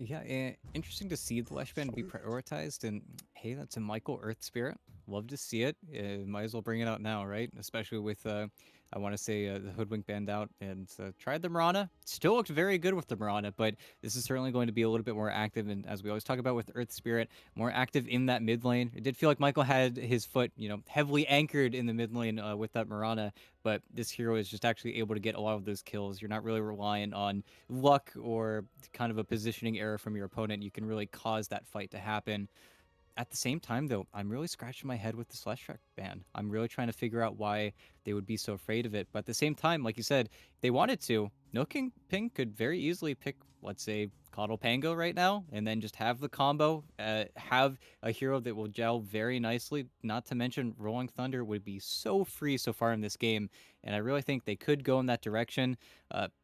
Yeah, interesting to see the Lesh Band be prioritized. And hey, that's a Michael Earth Spirit. Love to see it. Might as well bring it out now, right? Especially with, I want to say, the Hoodwink Band out. And tried the Mirana. Still looked very good with the Mirana, but this is certainly going to be a little bit more active. And as we always talk about with Earth Spirit, more active in that mid lane. It did feel like Michael had his foot, heavily anchored in the mid lane with that Mirana, but this hero is just actually able to get a lot of those kills. You're not really reliant on luck or kind of a positioning error from your opponent. You can really cause that fight to happen. At the same time, though, I'm really scratching my head with the Celestial ban. I'm really trying to figure out why they would be so afraid of it. But at the same time, like you said, if they wanted to, No King Ping could very easily pick, let's say, Coddle Pango right now, and then just have the combo, have a hero that will gel very nicely. Not to mention, Rolling Thunder would be so free so far in this game, and I really think they could go in that direction.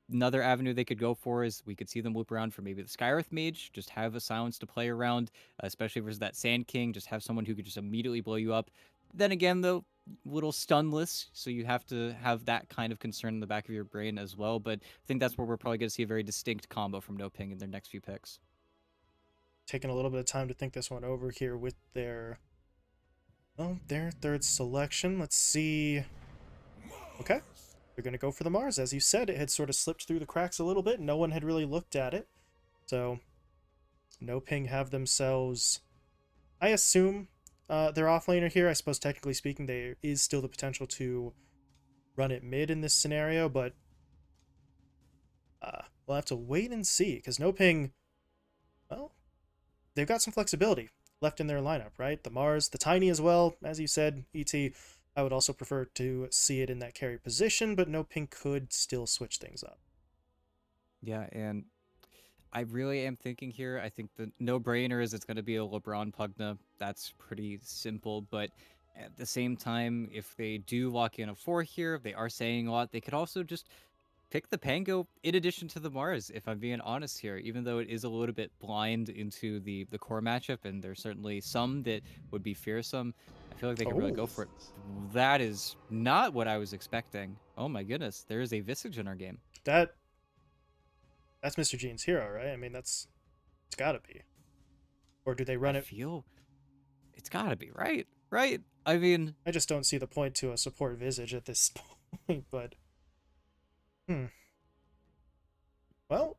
Another avenue they could go for is we could see them loop around for maybe the Skyreth Mage, just have a silence to play around, especially versus that Sand King, just have someone who could just immediately blow you up. Then again, though, little stunless, so you have to have that kind of concern in the back of your brain as well. But I think that's where we're probably going to see a very distinct combo from NoPing in their next few picks. Taking a little bit of time to think this one over here with their third selection. Let's see. Okay, they're going to go for the Mars. As you said, it had sort of slipped through the cracks a little bit. No one had really looked at it. So, NoPing have themselves, I assume, their offlaner here. I suppose, technically speaking, there is still the potential to run it mid in this scenario, but we'll have to wait and see, because NoPing, well, they've got some flexibility left in their lineup, right? The Mars, the Tiny as well, as you said, ET. I would also prefer to see it in that carry position, but NoPing could still switch things up. Yeah, and I really am thinking here. I think the no-brainer is it's going to be a LeBron Pugna. That's pretty simple, but at the same time, if they do lock in a 4 here, they are saying a lot. They could also just pick the Pango in addition to the Mars, if I'm being honest here, even though it is a little bit blind into the core matchup, and there's certainly some that would be fearsome. I feel like they could really Oh, go for it. That is not what I was expecting. Oh my goodness, there is a Visage in our game. that that's Mr. Gene's hero, right? I mean, it's got to be. Or do they I run it? feel it's gotta be, right? Right? I mean, I just don't see the point to a support Visage at this point, but hmm. Well,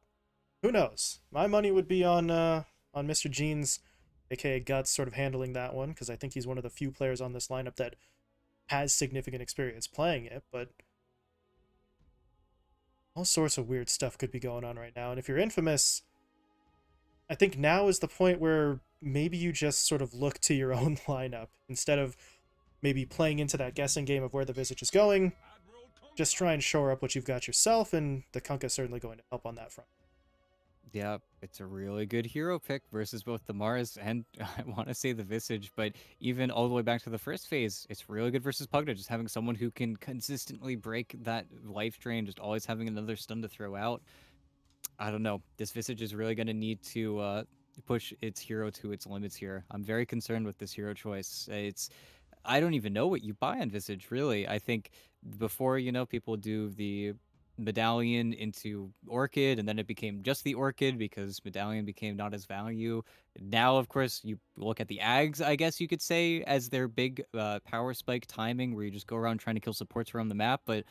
who knows? My money would be on Mr. Gene's, aka Guts, sort of handling that one, because I think he's one of the few players on this lineup that has significant experience playing it, but all sorts of weird stuff could be going on right now. And if you're infamous, I think now is the point where maybe you just sort of look to your own lineup instead of maybe playing into that guessing game of where the Visage is going. Just try and shore up what you've got yourself, and the Kunkka's certainly going to help on that front. yeah, it's a really good hero pick versus both the Mars and I want to say the Visage, but even all the way back to the first phase, it's really good versus Pugna. Just having someone who can consistently break that life drain, just always having another stun to throw out. I don't know. This Visage is really going to need to push its hero to its limits here. I'm very concerned with this hero choice. I don't even know what you buy on Visage, really. I think before, people do the medallion into Orchid, and then it became just the Orchid because medallion became not as value. Now, of course, you look at the Ags, I guess you could say, as their big power spike timing where you just go around trying to kill supports around the map, but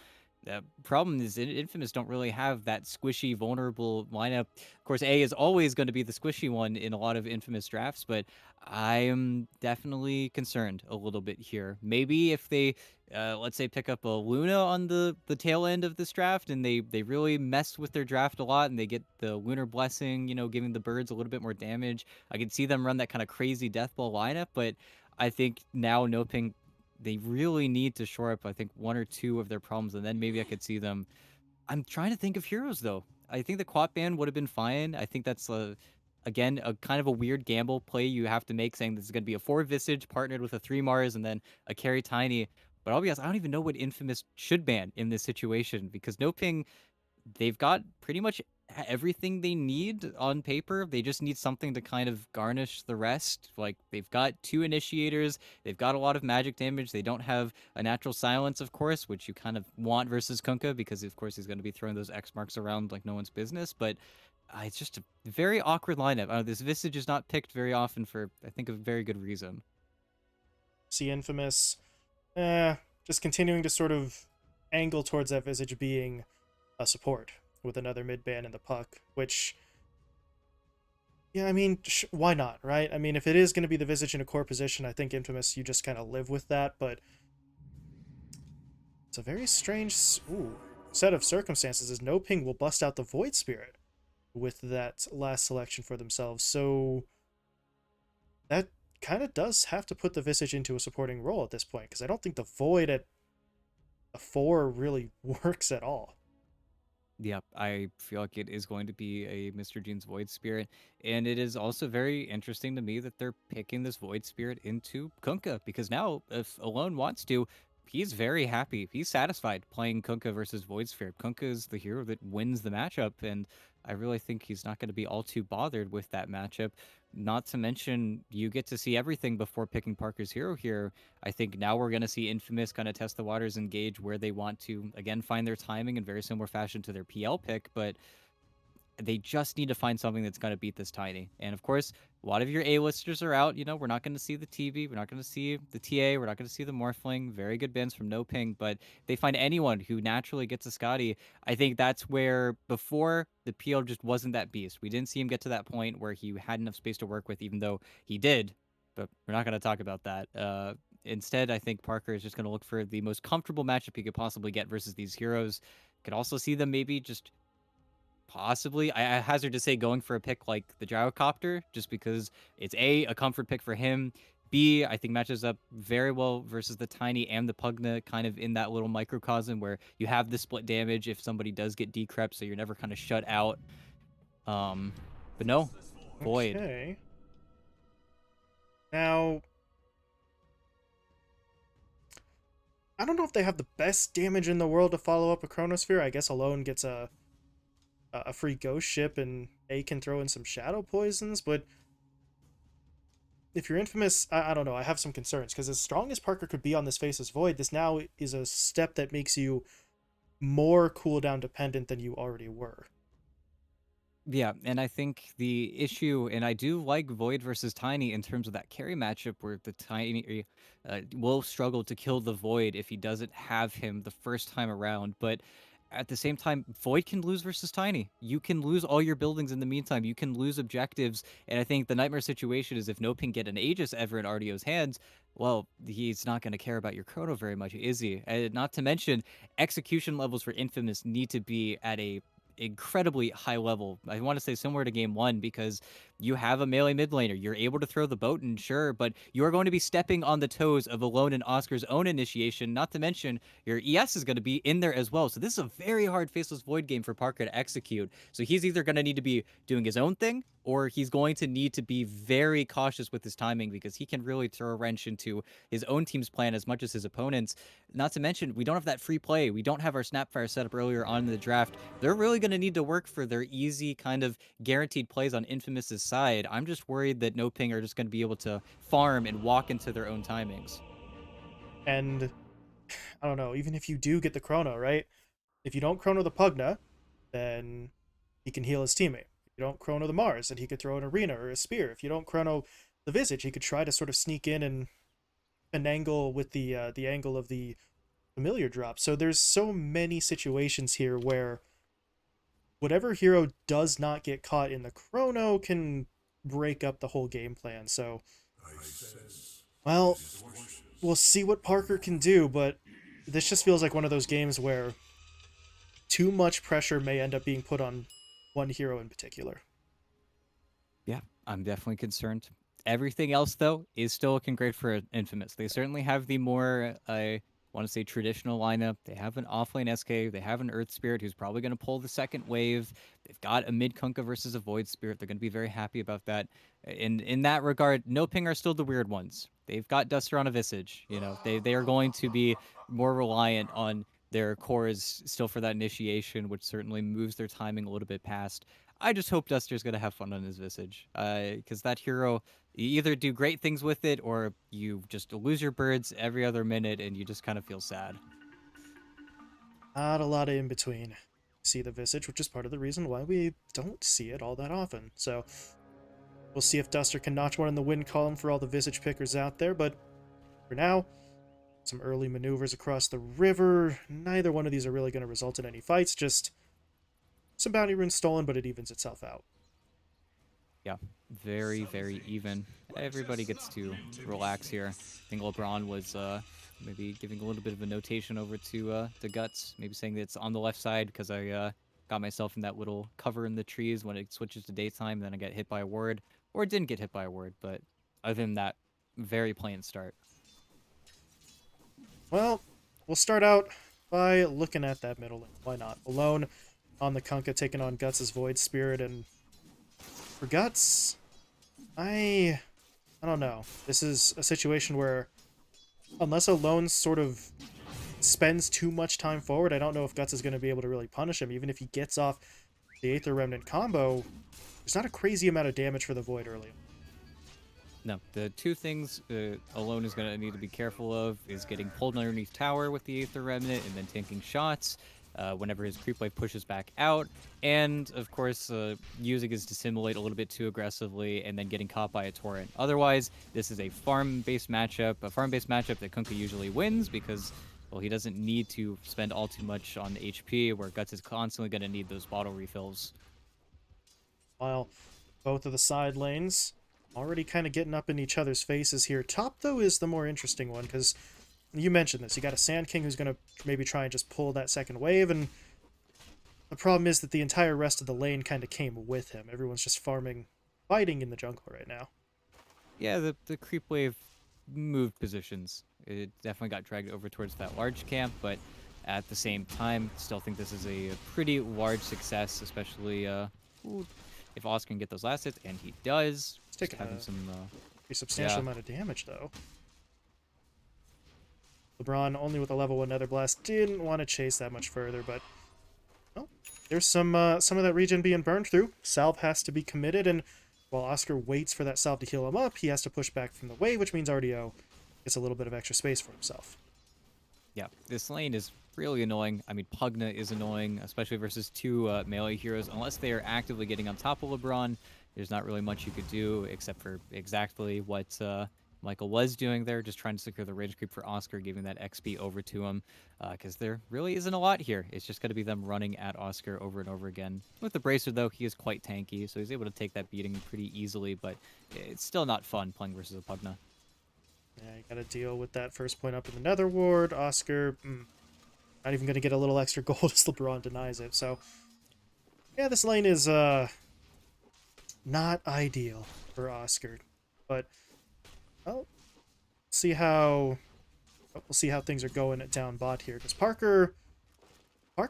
the problem is Infamous don't really have that squishy, vulnerable lineup. Of course, A is always going to be the squishy one in a lot of Infamous drafts, but I am definitely concerned a little bit here. Maybe if they, let's say, pick up a Luna on the tail end of this draft, and they really mess with their draft a lot, and they get the Lunar Blessing, giving the birds a little bit more damage. I could see them run that kind of crazy Deathball lineup, but I think now Noping they really need to shore up, I think, one or two of their problems, and then maybe I could see them. I'm trying to think of heroes though. I think the Quat Band would have been fine. I think that's again a kind of a weird gamble play you have to make, saying this is going to be a 4 Visage partnered with a 3 Mars and then a carry Tiny. But I'll be honest, I don't even know what Infamous should ban in this situation because No Ping they've got pretty much everything they need on paper. They just need something to kind of garnish the rest. Like they've got 2 initiators, they've got a lot of magic damage. They don't have a natural silence, of course, which you kind of want versus Kunkka because of course he's going to be throwing those X marks around like no one's business. But It's just a very awkward lineup. This Visage is not picked very often for, I think, a very good reason. See Infamous, eh, just continuing to sort of angle towards that Visage being a support with another mid ban in the puck, which, yeah, I mean, why not, right? I mean, if it is going to be the Visage in a core position, I think Infamous, you just kind of live with that, but it's a very strange set of circumstances as NoPing will bust out the Void Spirit with that last selection for themselves. So that kind of does have to put the Visage into a supporting role at this point, because I don't think the Void at a 4 really works at all. Yep, I feel like it is going to be a Mr. Gene's Void Spirit, and it is also very interesting to me that they're picking this Void Spirit into Kunkka, because now, if Alone wants to, he's very happy. He's satisfied playing Kunkka versus Void Spirit. Kunkka is the hero that wins the matchup, and I really think he's not going to be all too bothered with that matchup. Not to mention, you get to see everything before picking Parker's hero here. I think now we're going to see Infamous kind of test the waters and gauge where they want to, again, find their timing in very similar fashion to their PL pick, but they just need to find something that's going to beat this Tiny. And of course, a lot of your A-listers are out. We're not going to see the TV. We're not going to see the TA. We're not going to see the Morphling. Very good bins from NoPing, but they find anyone who naturally gets a Scotty. I think that's where before the PL just wasn't that beast. We didn't see him get to that point where he had enough space to work with, even though he did. But we're not going to talk about that. Instead, I think Parker is just going to look for the most comfortable matchup he could possibly get versus these heroes. Could also see them maybe just possibly, I hazard to say, going for a pick like the Gyrocopter, just because it's a comfort pick for him. B, I think matches up very well versus the Tiny and the Pugna, kind of in that little microcosm where you have the split damage if somebody does get decrep, so you're never kind of shut out. Um, but no, Void. Okay. Now, I don't know if they have the best damage in the world to follow up a Chronosphere. I guess Alone gets a free ghost ship and A can throw in some shadow poisons, but if you're Infamous, I don't know. I have some concerns because as strong as Parker could be on this Faceless Void, this now is a step that makes you more cooldown dependent than you already were. Yeah, and I think the issue, and I do like Void versus Tiny in terms of that carry matchup where the Tiny will struggle to kill the Void if he doesn't have him the first time around. But at the same time, Void can lose versus Tiny. You can lose all your buildings in the meantime. You can lose objectives. And I think the nightmare situation is if NoPing get an Aegis ever in RDO's hands, well, he's not going to care about your Chrono very much, is he? And not to mention, execution levels for Infamous need to be at a incredibly high level. I want to say similar to game one because you have a melee mid laner. You're able to throw the boat and sure, but you are going to be stepping on the toes of Alone and Oscar's own initiation. Not to mention your ES is going to be in there as well. So this is a very hard Faceless Void game for Parker to execute. So he's either going to need to be doing his own thing or he's going to need to be very cautious with his timing because he can really throw a wrench into his own team's plan as much as his opponents. Not to mention, we don't have that free play. We don't have our Snapfire set up earlier on in the draft. They're really going to need to work for their easy kind of guaranteed plays on Infamous's side. I'm just worried that NoPing are just going to be able to farm and walk into their own timings. And I don't know, even if you do get the Chrono, right? If you don't Chrono the Pugna, then he can heal his teammate. If you don't Chrono the Mars, then he could throw an Arena or a Spear. If you don't Chrono the Visage, he could try to sort of sneak in and an angle with the angle of the familiar drop. So there's so many situations here where whatever hero does not get caught in the Chrono can break up the whole game plan. So, well, we'll see what Parker can do, but this just feels like one of those games where too much pressure may end up being put on one hero in particular. Yeah, I'm definitely concerned. Everything else, though, is still looking great for Infamous. They certainly have the more, I want to say, traditional lineup. They have an offlane SK. They have an Earth Spirit who's probably going to pull the second wave. They've got a mid Kunkka versus a Void Spirit. They're going to be very happy about that. In that regard, NoPing are still the weird ones. They've got Duster on a Visage. They are going to be more reliant on their cores still for that initiation, which certainly moves their timing a little bit past. I just hope Duster's gonna have fun on his Visage, because that hero, you either do great things with it or you just lose your birds every other minute and you just kind of feel sad. Not a lot of in between. see the Visage, which is part of the reason why we don't see it all that often. So we'll see if Duster can notch one in the win column for all the Visage pickers out there, but for now, some early maneuvers across the river. Neither one of these are really going to result in any fights, just some bounty runes stolen, but it evens itself out. Yeah, very, very even. Everybody gets to relax here. I think LeBron was maybe giving a little bit of a notation over to Guts, maybe saying that it's on the left side because I got myself in that little cover in the trees when it switches to daytime. Then I get hit by a ward, or didn't get hit by a ward, but other than that, very plain start. Well, we'll start out by looking at that middle lane. Why not? Alone on the Kunkka, taking on Guts' Void Spirit, and for Guts, I don't know. This is a situation where unless Alone sort of spends too much time forward, I don't know if Guts is going to be able to really punish him. Even if he gets off the Aether Remnant combo, there's not a crazy amount of damage for the Void early. No, the two things Alone is going to need to be careful of is getting pulled underneath tower with the Aether Remnant and then tanking shots whenever his creep wave pushes back out. And, of course, using his Dissimulate a little bit too aggressively and then getting caught by a Torrent. Otherwise, this is a farm-based matchup that Kunkka usually wins because, well, he doesn't need to spend all too much on HP, where Guts is constantly going to need those bottle refills. While both of the side lanes already kind of getting up in each other's faces here. Top, though, is the more interesting one, because you mentioned this. You got a Sand King who's going to maybe try and just pull that second wave, and the problem is that the entire rest of the lane kind of came with him. Everyone's just fighting in the jungle right now. Yeah, the creep wave moved positions. It definitely got dragged over towards that large camp, but at the same time, still think this is a pretty large success, especially if Oscar can get those last hits, and he does. It's Just taking having some, a substantial yeah, amount of damage, though. LeBron, only with a level 1 Nether Blast, didn't want to chase that much further, but well, there's some of that regen being burned through. Salve has to be committed, and while Oscar waits for that salve to heal him up, he has to push back from the wave, which means RDO gets a little bit of extra space for himself. yeah. This lane is really annoying. I mean, Pugna is annoying, especially versus two melee heroes. Unless they are actively getting on top of LeBron, there's not really much you could do except for exactly what Michael was doing there, just trying to secure the rage creep for Oscar, giving that XP over to him, because there really isn't a lot here. It's just going to be them running at Oscar over and over again. With the Bracer, though, he is quite tanky, so he's able to take that beating pretty easily, but it's still not fun playing versus a Pugna. Yeah, you gotta deal with that first point up in the Nether Ward. Oscar, not even gonna get a little extra gold as LeBron denies it. So, yeah, this lane is not ideal for Oscar, but well, we'll see how things are going at down bot here, because Parker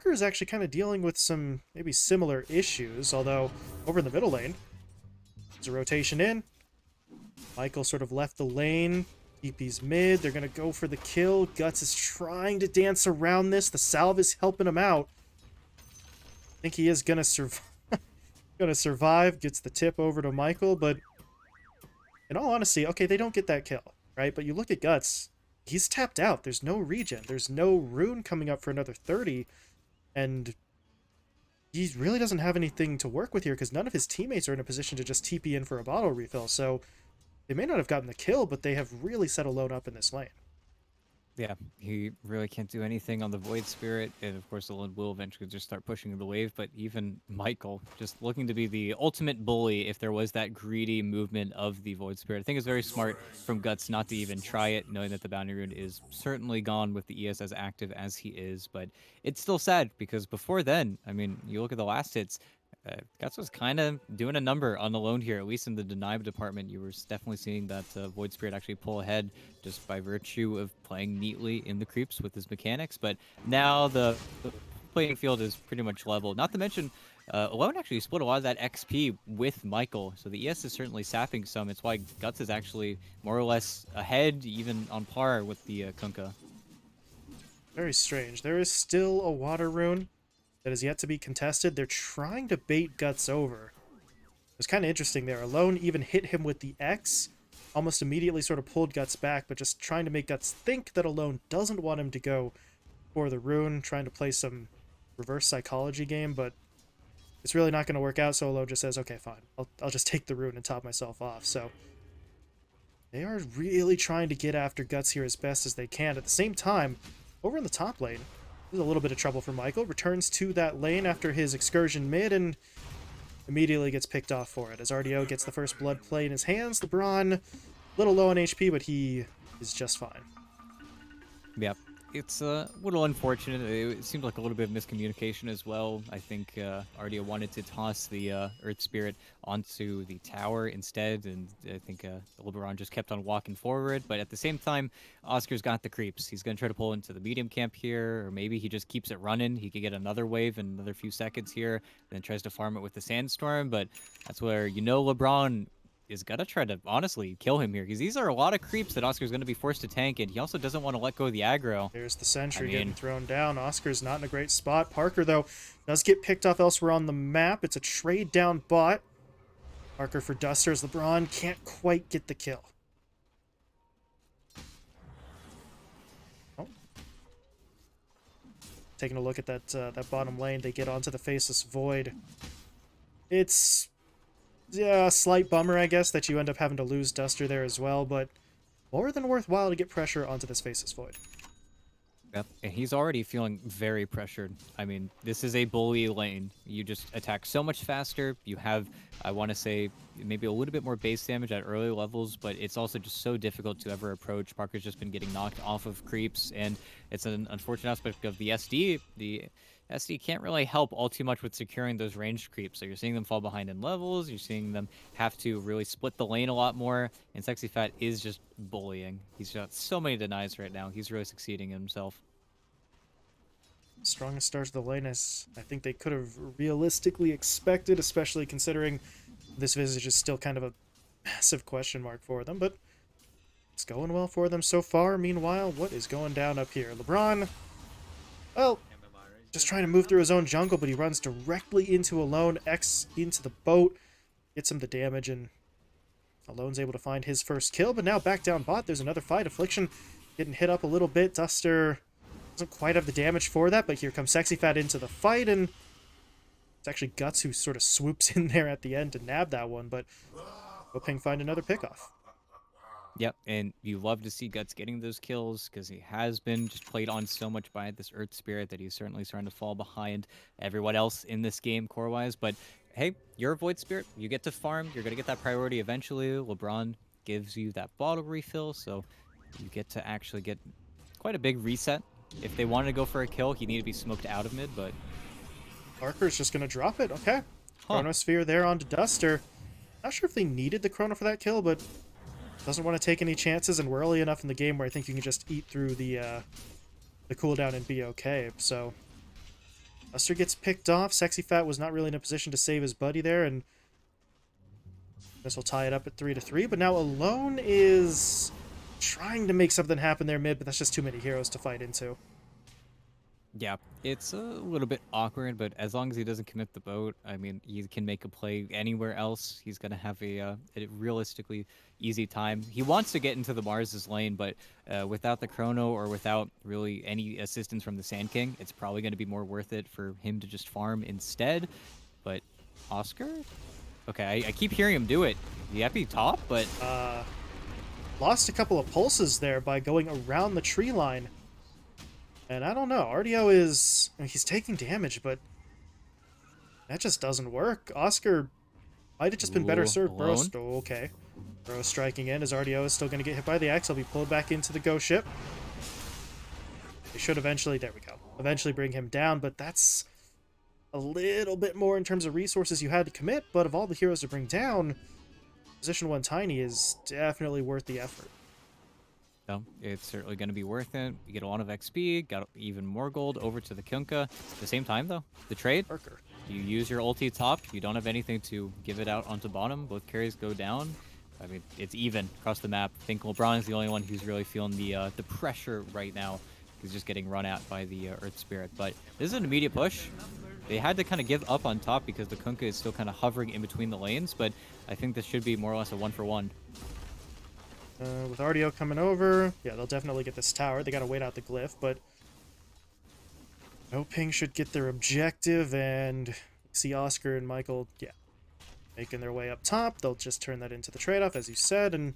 is actually kind of dealing with some maybe similar issues, although over in the middle lane, there's a rotation in. Michael sort of left the lane. TP's mid. They're going to go for the kill. Guts is trying to dance around this. The salve is helping him out. I think he is going to survive. Gets the tip over to Michael, but in all honesty, okay, they don't get that kill, right? But you look at Guts. He's tapped out. There's no regen. There's no rune coming up for another 30. And he really doesn't have anything to work with here because none of his teammates are in a position to just TP in for a bottle refill. So they may not have gotten the kill, but they have really set Alone up in this lane. Yeah, he really can't do anything on the Void Spirit, and of course, the Lord will eventually just start pushing the wave. But even Michael, just looking to be the ultimate bully, if there was that greedy movement of the Void Spirit, I think it's very smart from Guts not to even try it, knowing that the Bounty Rune is certainly gone with the ES as active as he is. But it's still sad because before then, I mean, you look at the last hits. Guts was kind of doing a number on Alone here, at least in the deny department. You were definitely seeing that Void Spirit actually pull ahead just by virtue of playing neatly in the creeps with his mechanics. But now the playing field is pretty much level. Not to mention, Alone actually split a lot of that XP with Michael, so the ES is certainly sapping some. It's why Guts is actually more or less ahead, even on par with the Kunkka. Very strange. There is still a water rune that is yet to be contested. They're trying to bait Guts over. It was kind of interesting there. Alone even hit him with the X, almost immediately sort of pulled Guts back, but just trying to make Guts think that Alone doesn't want him to go for the rune, trying to play some reverse psychology game, but it's really not going to work out. So Alone just says, okay, fine. I'll just take the rune and top myself off. So they are really trying to get after Guts here as best as they can. At the same time, over in the top lane, there's a little bit of trouble for Michael. Returns to that lane after his excursion mid and immediately gets picked off for it. As RDO gets the first blood play in his hands, LeBron, a little low on HP, but he is just fine. Yep. It's a little unfortunate. It seemed like a little bit of miscommunication as well. I think Ardia wanted to toss the Earth Spirit onto the tower instead, and I think LeBron just kept on walking forward. But at the same time, Oscar's got the creeps. He's going to try to pull into the medium camp here, or maybe he just keeps it running. He could get another wave in another few seconds here, then tries to farm it with the Sandstorm. But that's where, LeBron is gonna try to honestly kill him here, because these are a lot of creeps that Oscar's gonna be forced to tank, and he also doesn't want to let go of the aggro. There's the sentry I getting mean, thrown down. Oscar's not in a great spot. Parker, though, does get picked off elsewhere on the map. It's a trade down bot. Parker for Dusters. LeBron can't quite get the kill. Oh. Taking a look at that bottom lane, they get onto the Faceless Void. It's a slight bummer, I guess, that you end up having to lose Duster there as well, but more than worthwhile to get pressure onto this Faceless Void. yep, and he's already feeling very pressured. I mean, this is a bully lane. You just attack so much faster. You have, I want to say, maybe a little bit more base damage at early levels, but it's also just so difficult to ever approach. Parker's just been getting knocked off of creeps, and it's an unfortunate aspect of the SD. The SD can't really help all too much with securing those ranged creeps. So you're seeing them fall behind in levels. You're seeing them have to really split the lane a lot more. And Sexy Fat is just bullying. He's got so many denies right now. He's really succeeding in himself. Strongest start to the lane as I think they could have realistically expected, especially considering this Visage is still kind of a massive question mark for them, but it's going well for them so far. Meanwhile, what is going down up here? LeBron, well, just trying to move through his own jungle, but he runs directly into Alone, X into the boat, gets him the damage, and Alone's able to find his first kill, but now back down bot, there's another fight. Affliction getting hit up a little bit. Duster doesn't quite have the damage for that, but here comes Sexy Fat into the fight, and it's actually Guts who sort of swoops in there at the end to nab that one, but NoPing find another pickoff. Yep, and you love to see Guts getting those kills, because he has been just played on so much by this Earth Spirit that he's certainly starting to fall behind everyone else in this game core-wise. But hey, you're a Void Spirit. You get to farm. You're going to get that priority eventually. LeBron gives you that bottle refill, so you get to actually get quite a big reset. If they wanted to go for a kill, he needed to be smoked out of mid, but Parker's just going to drop it. Okay. Huh. Chronosphere there onto Duster. Not sure if they needed the Chrono for that kill, but doesn't want to take any chances, and we're early enough in the game where I think you can just eat through the cooldown and be okay. So Duster gets picked off. Sexy Fat was not really in a position to save his buddy there, and this will tie it up at 3-3. But now Alone is trying to make something happen there mid, but that's just too many heroes to fight into. yeah, it's a little bit awkward, but as long as he doesn't commit the boat, I mean, he can make a play anywhere else. He's going to have a realistically easy time. He wants to get into the Mars's lane, but without the Chrono or without really any assistance from the Sand King, it's probably going to be more worth it for him to just farm instead. But Oscar? Okay, I keep hearing him do it. The Epi top, but Lost a couple of pulses there by going around the tree line. And I don't know, RDO is... I mean, he's taking damage, but that just doesn't work. Oscar might have just been better served. Burrow, oh, okay. Burrow striking in as RDO is still going to get hit by the X. He'll be pulled back into the ghost ship. They should eventually... There we go. Eventually bring him down, but that's a little bit more in terms of resources you had to commit. But of all the heroes to bring down, Position 1 Tiny is definitely worth the effort. No, it's certainly going to be worth it. You get a lot of XP, got even more gold over to the Kunkka. At the same time, though, the trade, Parker. you use your ulti top. You don't have anything to give it out onto bottom. Both carries go down. I mean, it's even across the map. I think LeBron is the only one who's really feeling the pressure right now. He's just getting run at by the Earth Spirit. But this is an immediate push. They had to kind of give up on top because the Kunkka is still kind of hovering in between the lanes. But I think this should be more or less a 1-for-1. With RDO coming over, yeah, they'll definitely get this tower. They got to wait out the glyph, but NoPing should get their objective, and see Oscar and Michael, yeah, making their way up top. They'll just turn that into the trade-off, as you said, and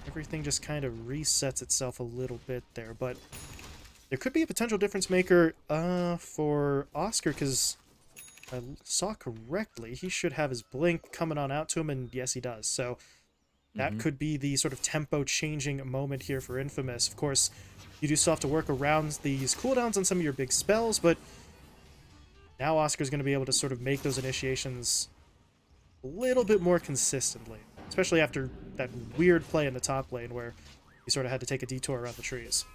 everything just kind of resets itself a little bit there. But there could be a potential difference maker for Oscar, because if I saw correctly, he should have his blink coming on out to him, and yes, he does. So that Mm-hmm. could be the sort of tempo-changing moment here for Infamous. Of course, you do still have to work around these cooldowns on some of your big spells, but now Oscar's going to be able to sort of make those initiations a little bit more consistently, especially after that weird play in the top lane where he sort of had to take a detour around the trees.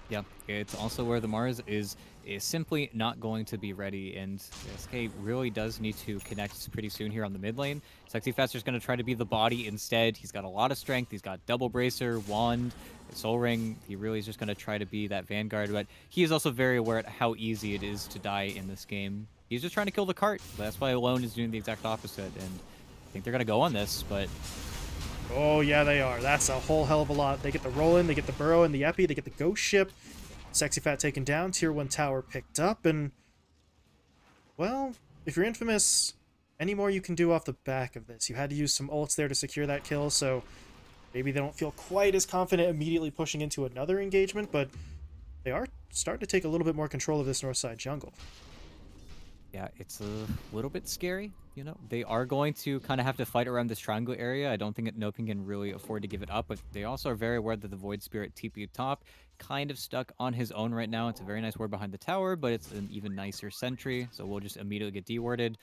Yeah, it's also where the Mars is simply not going to be ready, and SK really does need to connect pretty soon here on the mid lane. Sexy Faster's going to try to be the body instead. He's got a lot of strength. He's got double bracer, wand, soul ring. He really is just going to try to be that vanguard, but he is also very aware at how easy it is to die in this game. He's just trying to kill the cart. That's why Alone is doing the exact opposite, and I think they're going to go on this, but Oh, yeah, they are. That's a whole hell of a lot. They get the roll in, they get the burrow and the epi, they get the ghost ship. Sexy Fat taken down, tier 1 tower picked up, and, well, if you're Infamous, any more you can do off the back of this. You had to use some ults there to secure that kill, so maybe they don't feel quite as confident immediately pushing into another engagement, but they are starting to take a little bit more control of this north side jungle. yeah, it's a little bit scary. You know, they are going to kind of have to fight around this triangle area. I don't think that NoPing can really afford to give it up, but they also are very aware that the Void Spirit TP top kind of stuck on his own right now. It's a very nice ward behind the tower, but it's an even nicer sentry, so we'll just immediately get dewarded.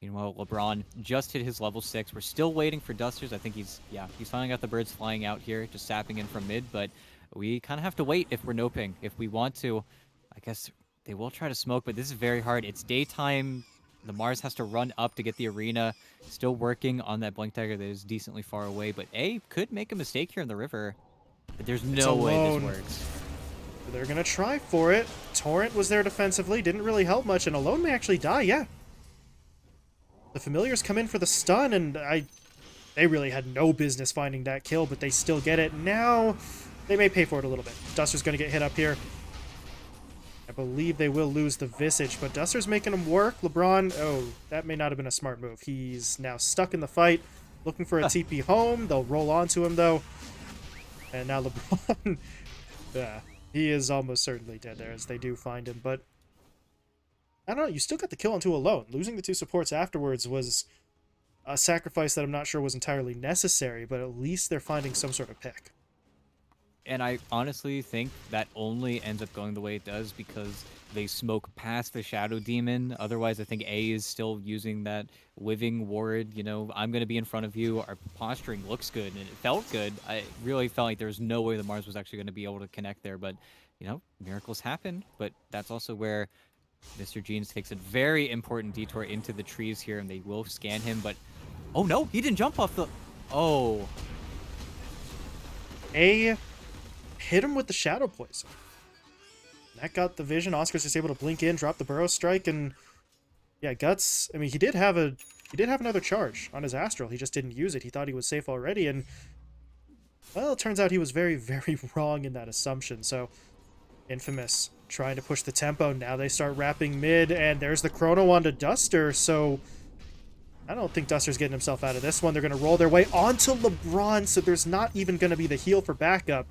Meanwhile, LeBron just hit his level 6. We're still waiting for Dusters. I think he's finally got the birds flying out here, just sapping in from mid, but we kind of have to wait if we're NoPing. If we want to, I guess they will try to smoke, but this is very hard. It's daytime. The Mars has to run up to get the arena. Still working on that Blink Dagger that is decently far away, but A could make a mistake here in the river. But there's It's no way this Alone. works. They're going to try for it. Torrent was there defensively, didn't really help much, and Alone may actually die, yeah. The Familiars come in for the stun, and they really had no business finding that kill, but they still get it. Now, they may pay for it a little bit. Duster's going to get hit up here. I believe they will lose the Visage, but Duster's making him work. LeBron, oh, that may not have been a smart move. He's now stuck in the fight, looking for a TP home. They'll roll onto him, though. And now LeBron, yeah, he is almost certainly dead there, as they do find him. But I don't know, you still got the kill on two Alone. Losing the two supports afterwards was a sacrifice that I'm not sure was entirely necessary, but at least they're finding some sort of pick. And I honestly think that only ends up going the way it does because they smoke past the Shadow Demon. Otherwise, I think A is still using that living ward. You know, I'm going to be in front of you. Our posturing looks good, and it felt good. I really felt like there was no way the Mars was actually going to be able to connect there. But, you know, miracles happen. But that's also where Mr. Jeans takes a very important detour into the trees here, and they will scan him. But, oh no, he didn't jump off the... Oh, A hit him with the Shadow Poison. That got the vision. Oscar's just able to blink in, drop the Burrow Strike, and yeah, Guts, I mean, he did have another charge on his Astral. He just didn't use it. He thought he was safe already, and well, it turns out he was very, very wrong in that assumption. So, Infamous trying to push the tempo. Now they start wrapping mid, and there's the Chrono onto Duster, so I don't think Duster's getting himself out of this one. They're going to roll their way onto LeBron, so there's not even going to be the heal for backup,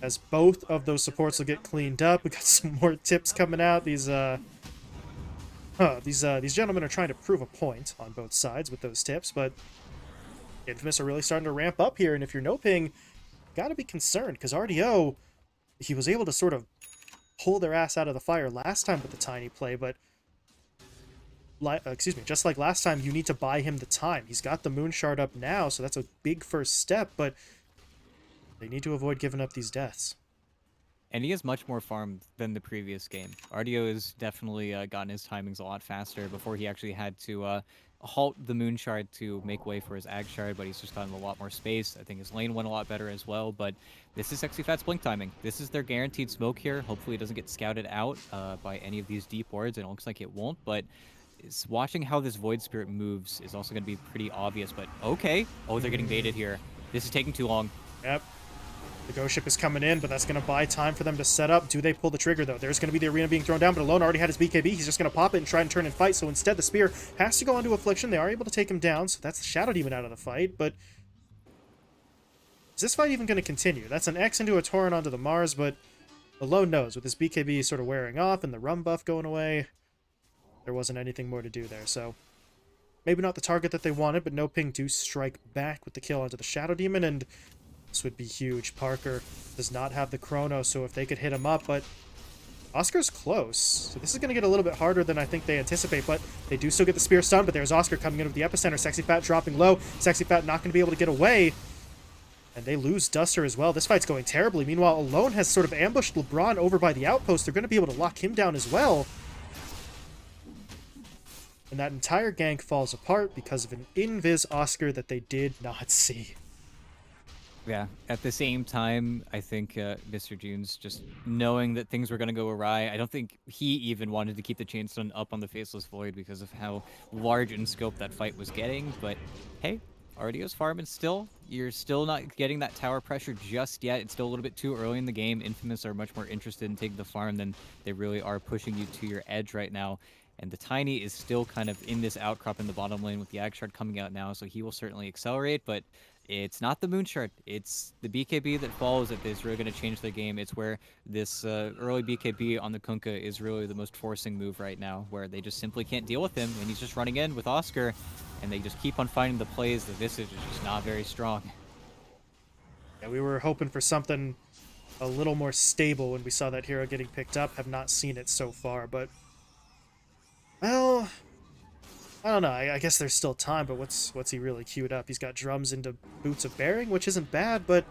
as both of those supports will get cleaned up. We got some more tips coming out. These gentlemen are trying to prove a point on both sides with those tips, but Infamous are really starting to ramp up here, and if you're NoPing, gotta be concerned, because RDO, he was able to sort of pull their ass out of the fire last time with the tiny play, but just like last time, you need to buy him the time. He's got the Moon Shard up now, so that's a big first step, but they need to avoid giving up these deaths. and he has much more farm than the previous game. RDO has definitely gotten his timings a lot faster before he actually had to halt the Moon Shard to make way for his Ag Shard, but he's just gotten a lot more space. I think his lane went a lot better as well, but this is Sexy Fat's blink timing. This is their guaranteed smoke here. Hopefully it doesn't get scouted out by any of these deep wards, and it looks like it won't, but watching how this Void Spirit moves is also going to be pretty obvious, but okay. Oh, they're getting baited here. This is taking too long. Yep. The ghost ship is coming in, but that's going to buy time for them to set up. Do they pull the trigger, though? There's going to be the arena being thrown down, but Alone already had his BKB. He's just going to pop it and try and turn and fight. So instead, the spear has to go onto Affliction. They are able to take him down, so that's the Shadow Demon out of the fight. But is this fight even going to continue? That's an X into a Torrent onto the Mars, but Alone knows. With his BKB sort of wearing off and the rum buff going away, there wasn't anything more to do there. So maybe not the target that they wanted, but NoPing do strike back with the kill onto the Shadow Demon, and this would be huge. Parker does not have the chrono, so if they could hit him up, but Oscar's close. So this is going to get a little bit harder than I think they anticipate, but they do still get the spear stun, but there's Oscar coming in with the epicenter. Sexy Fat dropping low. Sexy Fat not going to be able to get away, and they lose Duster as well. This fight's going terribly. Meanwhile, Alone has sort of ambushed LeBron over by the outpost. They're going to be able to lock him down as well. And that entire gank falls apart because of an invis Oscar that they did not see. Yeah, at the same time, I think Mr. June's just knowing that things were going to go awry. I don't think he even wanted to keep the chain stun up on the Faceless Void because of how large in scope that fight was getting. But hey, RDO's farming still. You're still not getting that tower pressure just yet. It's still a little bit too early in the game. Infamous are much more interested in taking the farm than they really are pushing you to your edge right now. And the Tiny is still kind of in this outcrop in the bottom lane with the Ag Shard coming out now, so he will certainly accelerate, but it's not the Moon Shard. It's the BKB that follows it that's really going to change the game. It's where this early BKB on the Kunkka is really the most forcing move right now, where they just simply can't deal with him, and he's just running in with Oscar, and they just keep on finding the plays. The Visage is just not very strong. Yeah, we were hoping for something a little more stable when we saw that hero getting picked up. Have not seen it so far, but well, I don't know. I guess there's still time, but what's he really queued up? He's got drums into Boots of Bearing, which isn't bad, but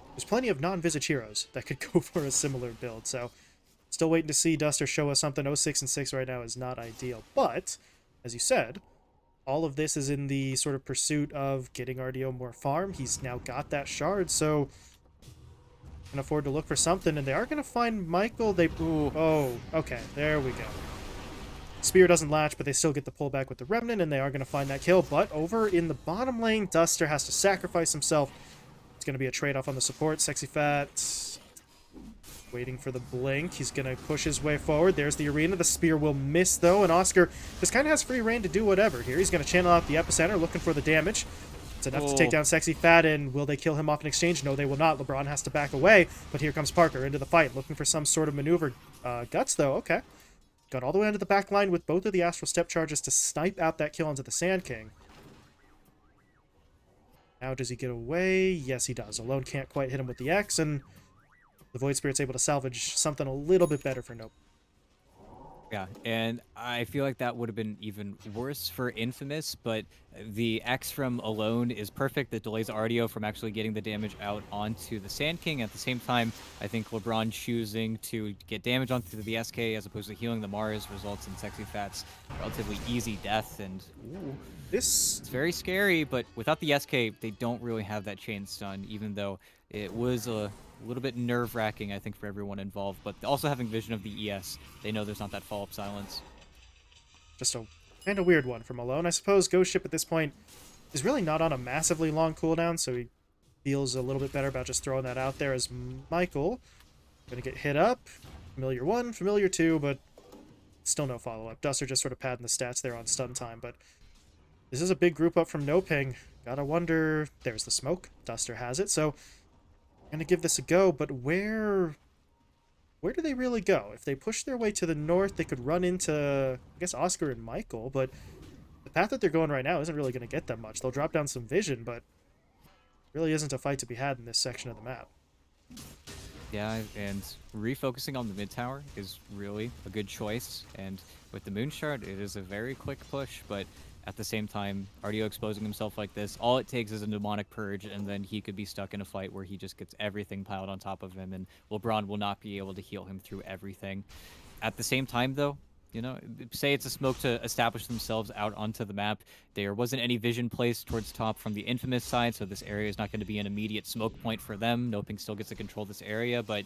there's plenty of non-Visage heroes that could go for a similar build, so still waiting to see Duster show us something. 06 and 6 right now is not ideal, but as you said, all of this is in the sort of pursuit of getting RDO more farm. He's now got that shard, so can afford to look for something, and they are going to find Michael. Ooh, oh, okay, there we go. Spear doesn't latch, but they still get the pullback with the Remnant, and they are going to find that kill. But over in the bottom lane, Duster has to sacrifice himself. It's going to be a trade-off on the support. Sexy Fat waiting for the blink. He's going to push his way forward. There's the arena. The spear will miss, though, and Oscar just kind of has free reign to do whatever here. He's going to channel out the epicenter, looking for the damage. It's enough to take down Sexy Fat, and will they kill him off in exchange? No, they will not. LeBron has to back away, but here comes Parker into the fight, looking for some sort of maneuver. Guts, though, okay. Got all the way onto the back line with both of the Astral Step charges to snipe out that kill onto the Sand King. Now does he get away? Yes, he does. Alone can't quite hit him with the X, and the Void Spirit's able to salvage something a little bit better for Nope. Yeah, and I feel like that would have been even worse for Infamous, but the X from Alone is perfect. That delays RDO from actually getting the damage out onto the Sand King. At the same time, I think LeBron choosing to get damage onto the SK as opposed to healing the Mars results in Sexy Fat's relatively easy death, and ooh, This it's very scary, but without the SK, they don't really have that chain stun, even though it was a little bit nerve-wracking, I think, for everyone involved. But also having vision of the ES, they know there's not that follow-up silence. just a kind of weird one from Alone. I suppose Ghost Ship at this point is really not on a massively long cooldown, so he feels a little bit better about just throwing that out there as Michael. Gonna get hit up. Familiar 1, Familiar 2, but still no follow-up. Duster just sort of padding the stats there on stun time, but this is a big group up from NoPing. Gotta wonder... There's the smoke. Duster has it, so I'm gonna give this a go, but where do they really go? If they push their way to the north, they could run into, I guess, Oscar and Michael, but the path that they're going right now isn't really going to get them much. They'll drop down some vision, but really isn't a fight to be had in this section of the map. Yeah, and refocusing on the mid tower is really a good choice, and with the Moon Shard, it is a very quick push, but at the same time, RDO exposing himself like this, all it takes is a Mnemonic Purge, and then he could be stuck in a fight where he just gets everything piled on top of him, and LeBron will not be able to heal him through everything. At the same time, though, you know, say it's a smoke to establish themselves out onto the map. There wasn't any vision placed towards top from the Infamous side, so this area is not going to be an immediate smoke point for them. NoPing still gets to control this area, but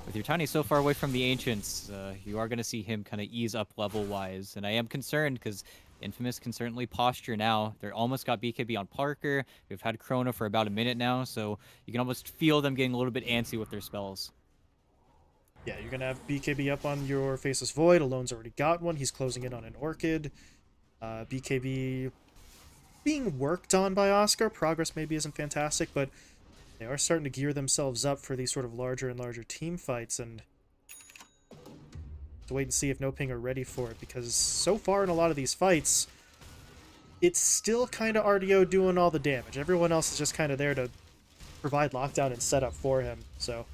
with your Tiny so far away from the Ancients, you are going to see him kind of ease up level-wise, and I am concerned because Infamous can certainly posture now. They're almost got BKB on Parker. We've had Chrono for about a minute now, so you can almost feel them getting a little bit antsy with their spells. Yeah, you're gonna have BKB up on your Faceless Void. Alone's already got one. He's closing in on an Orchid. BKB being worked on by Oscar. Progress maybe isn't fantastic, but they are starting to gear themselves up for these sort of larger and larger team fights, and to wait and see if NoPing are ready for it, because so far in a lot of these fights, it's still kind of RDO doing all the damage. Everyone else is just kind of there to provide lockdown and setup for him. So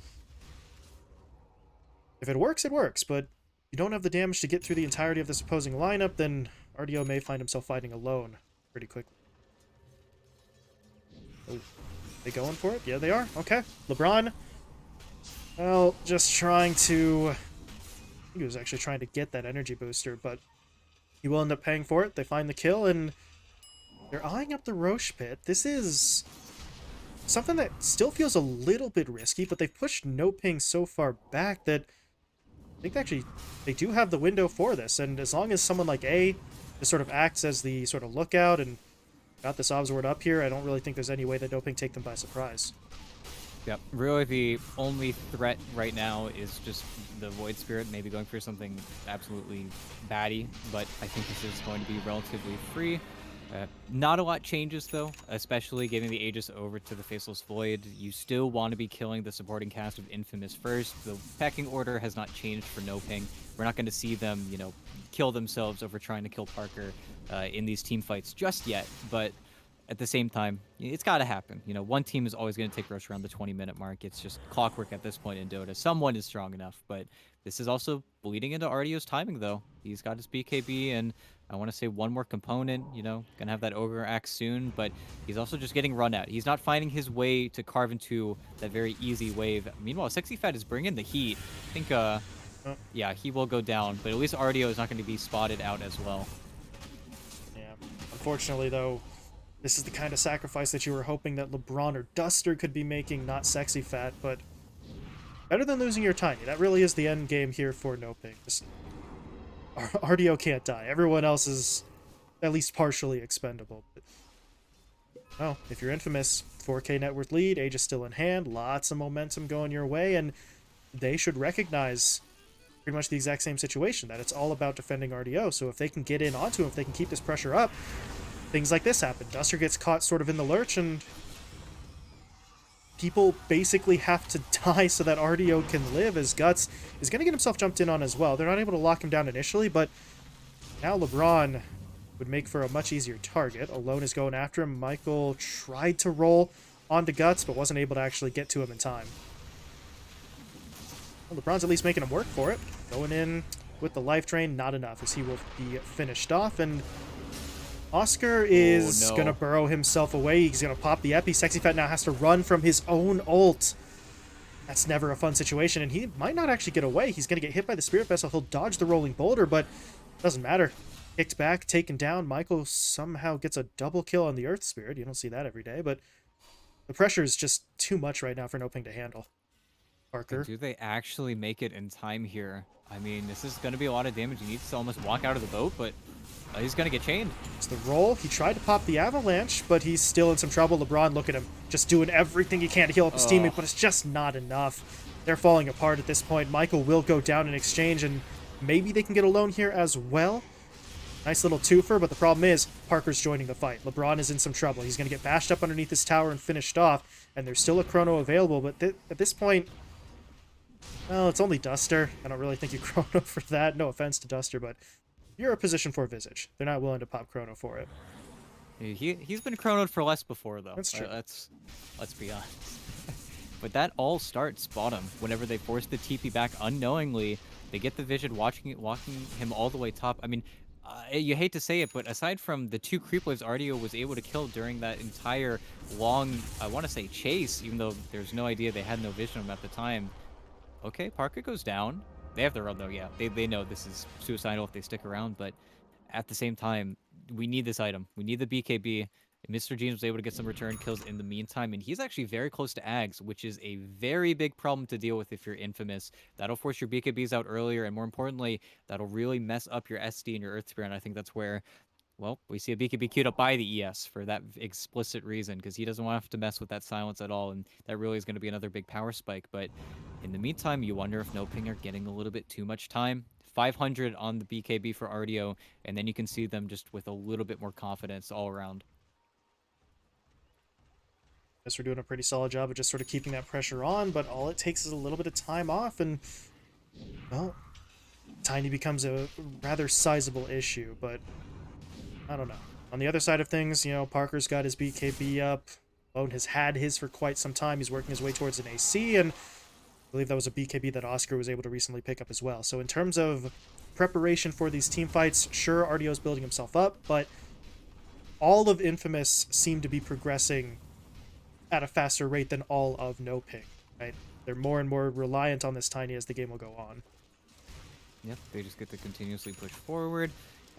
if it works, it works, but if you don't have the damage to get through the entirety of this opposing lineup, then RDO may find himself fighting alone pretty quickly. Oh, they going for it? Yeah, they are. Okay. LeBron, well, just trying to... I think he was actually trying to get that energy booster, but he will end up paying for it. They find the kill, and they're eyeing up the Roche pit. This is something that still feels a little bit risky, but they've pushed NoPing so far back that I think actually they do have the window for this. And as long as someone like A just sort of acts as the sort of lookout and got this obs ward up here, I don't really think there's any way that NoPing take them by surprise. Yep. Really, the only threat right now is just the Void Spirit, maybe going for something absolutely batty, but I think this is going to be relatively free. Not a lot changes, though, especially giving the Aegis over to the Faceless Void. You still want to be killing the supporting cast of Infamous first. The pecking order has not changed for NoPing. We're not going to see them, kill themselves over trying to kill Parker in these team fights just yet, but at the same time, it's got to happen. One team is always going to take Roche around the 20-minute mark. It's just clockwork at this point in Dota. Someone is strong enough, but this is also bleeding into RDO's timing, though. He's got his BKB, and I want to say one more component, gonna have that Ogre axe soon, but he's also just getting run at. He's not finding his way to carve into that very easy wave. Meanwhile, Sexy Fat is bringing the heat. I think, Oh, yeah, he will go down, but at least RDO is not going to be spotted out as well. yeah. Unfortunately, though, this is the kind of sacrifice that you were hoping that LeBron or Duster could be making, not Sexy Fat, but better than losing your Tiny. That really is the end game here for NoPing. Just RDO can't die. Everyone else is at least partially expendable. But, oh, if you're Infamous, 4K net worth lead, Age is still in hand, lots of momentum going your way, and they should recognize pretty much the exact same situation, that it's all about defending RDO. So if they can get in onto him, if they can keep this pressure up, things like this happen. Duster gets caught sort of in the lurch, and people basically have to die so that RDO can live, as Guts is going to get himself jumped in on as well. They're not able to lock him down initially, but now LeBron would make for a much easier target. Alone is going after him. Michael tried to roll onto Guts, but wasn't able to actually get to him in time. Well, LeBron's at least making him work for it. Going in with the life drain, not enough, as he will be finished off, and Oscar is no. going to burrow himself away. He's going to pop the epi. Sexy Fat now has to run from his own ult. That's never a fun situation, and he might not actually get away. He's going to get hit by the Spirit Vessel. He'll dodge the Rolling Boulder, but doesn't matter. Kicked back, taken down. Michael somehow gets a double kill on the Earth Spirit. You don't see that every day, but the pressure is just too much right now for NoPing to handle. But Parker. do they actually make it in time here? I mean, this is going to be a lot of damage. He needs to almost walk out of the boat, but he's going to get chained. It's the roll. He tried to pop the Avalanche, but he's still in some trouble. LeBron, look at him. Just doing everything he can to heal up his teammate, but it's just not enough. They're falling apart at this point. Michael will go down in exchange, and maybe they can get alone here as well. Nice little twofer, but the problem is Parker's joining the fight. LeBron is in some trouble. He's going to get bashed up underneath this tower and finished off, and there's still a chrono available, but at this point, well, it's only Duster. I don't really think you chrono for that. No offense to Duster, but you're a position for Visage. They're not willing to pop chrono for it. He's been chronoed for less before, though. That's true. Let's be honest. But that all starts bottom. Whenever they force the TP back unknowingly, they get the vision walking him all the way top. I mean, you hate to say it, but aside from the two creep waves RDO was able to kill during that entire long, I want to say chase, even though there's no idea they had no vision of him at the time. Okay, Parker goes down. They have to run though, yeah. They know this is suicidal if they stick around, but at the same time, we need this item. We need the BKB. Mr. Jeans was able to get some return kills in the meantime, and he's actually very close to Ags, which is a very big problem to deal with if you're Infamous. That'll force your BKBs out earlier, and more importantly, that'll really mess up your SD and your Earth Spirit, and I think that's where Well, we see a BKB queued up by the ES for that explicit reason, because he doesn't want to have to mess with that silence at all, and that really is going to be another big power spike. But in the meantime, you wonder if NoPing are getting a little bit too much time. 500 on the BKB for RDO, and then you can see them just with a little bit more confidence all around. Guess we're doing a pretty solid job of just sort of keeping that pressure on, but all it takes is a little bit of time off, and, well, Tiny becomes a rather sizable issue, but I don't know. On the other side of things, you know, Parker's got his BKB up. Bone has had his for quite some time. He's working his way towards an AC, and I believe that was a BKB that Oscar was able to recently pick up as well. So in terms of preparation for these team fights, sure, RDO's building himself up, but all of Infamous seem to be progressing at a faster rate than all of NoPing, right? They're more and more reliant on this Tiny as the game will go on. Yep, they just get to continuously push forward.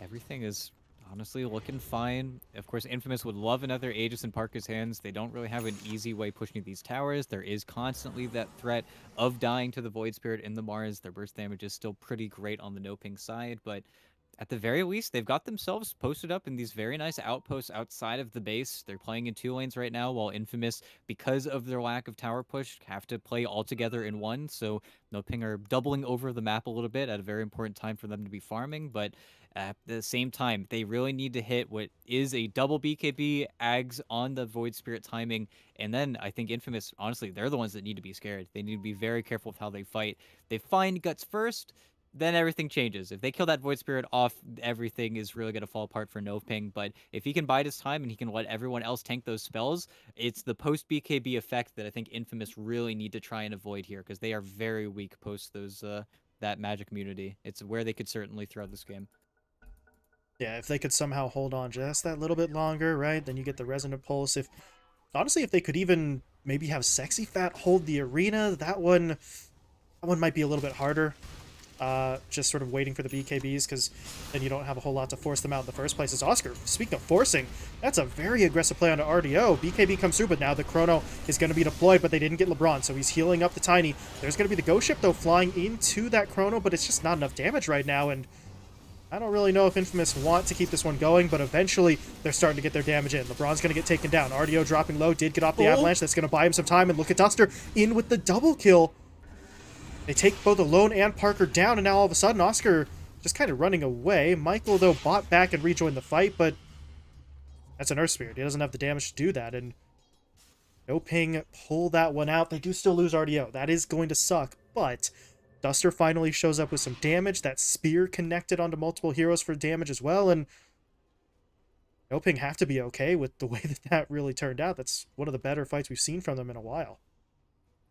Everything is honestly looking fine. Of course, Infamous would love another Aegis in Parker's hands. They don't really have an easy way pushing these towers. There is constantly that threat of dying to the Void Spirit in the Mars. Their burst damage is still pretty great on the No-Ping side, but at the very least, they've got themselves posted up in these very nice outposts outside of the base. They're playing in 2 lanes right now, while Infamous, because of their lack of tower push, have to play all together in one. So NoPing are doubling over the map a little bit at a very important time for them to be farming. But at the same time, they really need to hit what is a double BKB Ags on the Void Spirit timing. And then I think Infamous, honestly, they're the ones that need to be scared. They need to be very careful with how they fight. They find Guts first, then everything changes. If they kill that Void Spirit off, everything is really going to fall apart for NoPing. But if he can bide his time and he can let everyone else tank those spells, it's the post BKB effect that I think Infamous really need to try and avoid here, because they are very weak post those that magic immunity. It's where they could certainly throw this game. Yeah, if they could somehow hold on just that little bit longer, right? Then you get the Resonant Pulse. If honestly, if they could even maybe have Sexy Fat hold the arena, that one might be a little bit harder. Just sort of waiting for the BKBs, because then you don't have a whole lot to force them out in the first place. As Oscar, speaking of forcing, that's a very aggressive play onto RDO. BKB comes through, but now the Chrono is going to be deployed, but they didn't get LeBron, so he's healing up the Tiny. There's going to be the Ghost Ship, though, flying into that Chrono, but it's just not enough damage right now, and I don't really know if Infamous want to keep this one going, but eventually they're starting to get their damage in. LeBron's going to get taken down. RDO dropping low, did get off the Avalanche. That's going to buy him some time, and look at Duster in with the double kill. They take both Alone and Parker down, and now all of a sudden Oscar just kind of running away. Michael, though, bought back and rejoined the fight, but that's an Earth Spirit. He doesn't have the damage to do that, and NoPing pull that one out. They do still lose RDO. That is going to suck, but Duster finally shows up with some damage. That spear connected onto multiple heroes for damage as well, and NoPing have to be okay with the way that really turned out. That's one of the better fights we've seen from them in a while.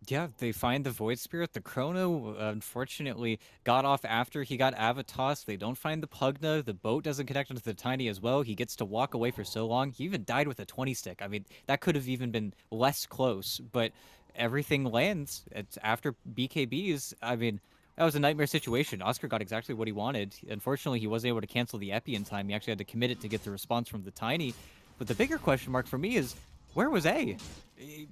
Yeah, they find the Void Spirit. The Chrono, unfortunately, got off after he got Avatos. They don't find the Pugna. The boat doesn't connect onto the Tiny as well. He gets to walk away for so long. He even died with a 20 stick. I mean, that could have even been less close, but everything lands. It's after BKBs. I mean, that was a nightmare situation. Oscar got exactly what he wanted. Unfortunately, he wasn't able to cancel the Epi in time. He actually had to commit it to get the response from the Tiny. But the bigger question mark for me is, where was A?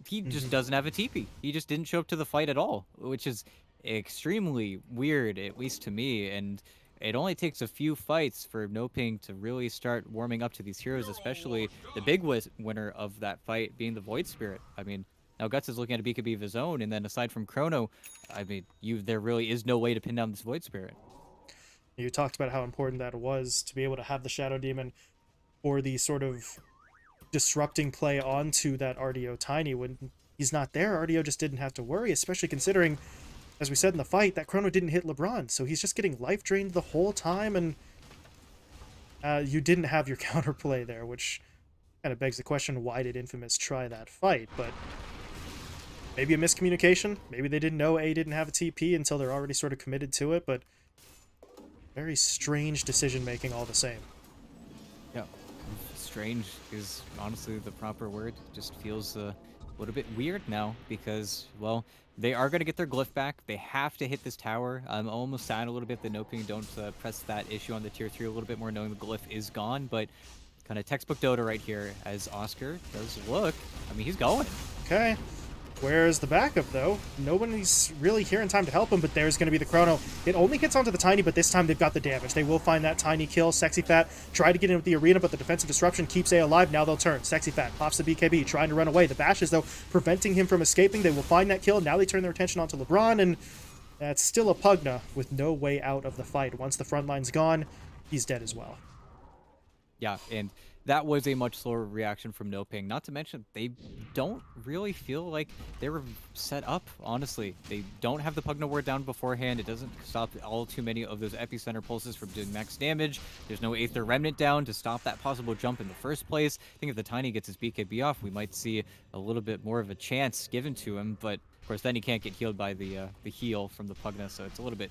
He just doesn't have a TP. He just didn't show up to the fight at all, which is extremely weird, at least to me. And it only takes a few fights for NoPing to really start warming up to these heroes, especially the big winner of that fight being the Void Spirit. I mean, now Guts is looking at a BKB of his own, and then aside from Chrono, I mean, there really is no way to pin down this Void Spirit. You talked about how important that was to be able to have the Shadow Demon for the sort of disrupting play onto that RDO Tiny. When he's not there, RDO just didn't have to worry, especially considering, as we said in the fight, that Chrono didn't hit LeBron, so he's just getting life drained the whole time, and you didn't have your counterplay there, which kind of begs the question, why did Infamous try that fight? But maybe a miscommunication. Maybe they didn't know A didn't have a TP until they're already sort of committed to it, but very strange decision-making all the same. Yeah, strange is honestly the proper word. Just feels a little bit weird now because, well, they are going to get their glyph back. They have to hit this tower. I'm almost sad a little bit that NoPing don't press that issue on the tier 3 a little bit more, knowing the glyph is gone, but kind of textbook Dota right here as Oscar does look. I mean, he's going. Okay. Where's the backup, though? Nobody's really here in time to help him, but there's going to be the chrono. It only hits onto the Tiny, but this time they've got the damage. They will find that Tiny kill. Sexy Fat tried to get in with the arena, but the defensive disruption keeps A alive. Now they'll turn. Sexy Fat pops the BKB, trying to run away. The bashes, though, preventing him from escaping. They will find that kill. Now they turn their attention onto LeBron, and that's still a Pugna with no way out of the fight. Once the front line's gone, he's dead as well. Yeah, and that was a much slower reaction from NoPing. Not to mention, they don't really feel like they were set up, honestly. They don't have the Pugna ward down beforehand. It doesn't stop all too many of those epicenter pulses from doing max damage. There's no Aether Remnant down to stop that possible jump in the first place. I think if the Tiny gets his BKB off, we might see a little bit more of a chance given to him, but of course then he can't get healed by the heal from the Pugna, so it's a little bit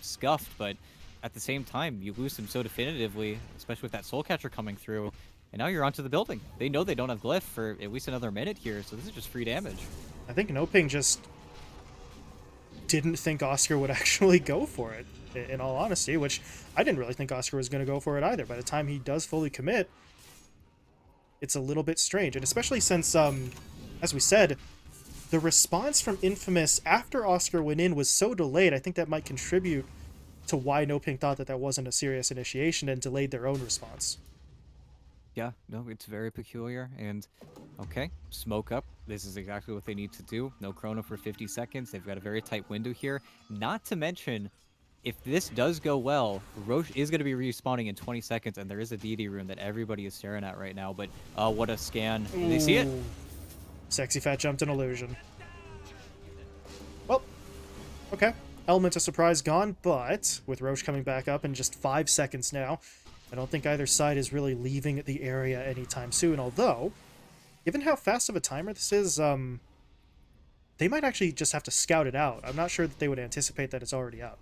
scuffed, but at the same time, you lose him so definitively, especially with that Soul Catcher coming through, and now you're onto the building. They know they don't have Glyph for at least another minute here, so this is just free damage. I think NoPing just didn't think Oscar would actually go for it, in all honesty, which I didn't really think Oscar was going to go for it either. By the time he does fully commit, it's a little bit strange, and especially since, as we said, the response from Infamous after Oscar went in was so delayed. I think that might contribute to why NoPing thought that that wasn't a serious initiation and delayed their own response. Yeah, no, it's very peculiar, and okay, smoke up. This is exactly what they need to do. No chrono for 50 seconds. They've got a very tight window here. Not to mention, if this does go well, Roche is going to be respawning in 20 seconds, and there is a DD rune that everybody is staring at right now, but what a scan. Ooh. They see it? Sexy Fat jumped an illusion. Well, okay. Element of surprise gone, but with Roche coming back up in just 5 seconds now, I don't think either side is really leaving the area anytime soon, although, given how fast of a timer this is, they might actually just have to scout it out. I'm not sure that they would anticipate that it's already up.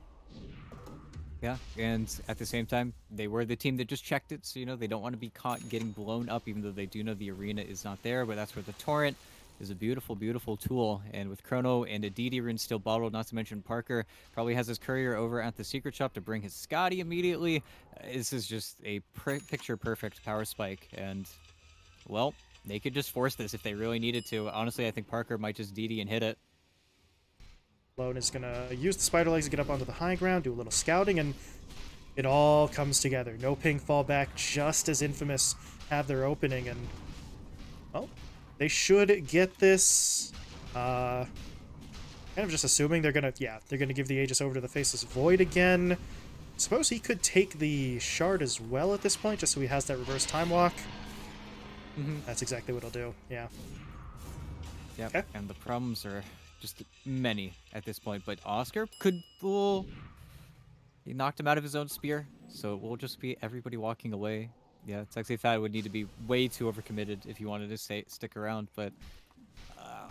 Yeah, and at the same time, they were the team that just checked it, so, they don't want to be caught getting blown up, even though they do know the arena is not there, but that's where the Torrent is a beautiful, beautiful tool, and with Chrono and a DD rune still bottled, not to mention Parker probably has his courier over at the secret shop to bring his Scotty immediately. This is just a picture-perfect power spike, and, well, they could just force this if they really needed to. Honestly, I think Parker might just DD and hit it. Lone is going to use the spider legs to get up onto the high ground, do a little scouting, and it all comes together. NoPing fall back just as Infamous have their opening, and, well, they should get this. Kind of just assuming they're gonna give the Aegis over to the Faceless Void again. Suppose he could take the shard as well at this point, just so he has that reverse time walk. That's exactly what he'll do. Yeah. Yep. Okay. And the problems are just many at this point, but Oscar could fool. He knocked him out of his own spear, so it will just be everybody walking away. Yeah, Sexy Fat would need to be way too overcommitted if he wanted to stick around, but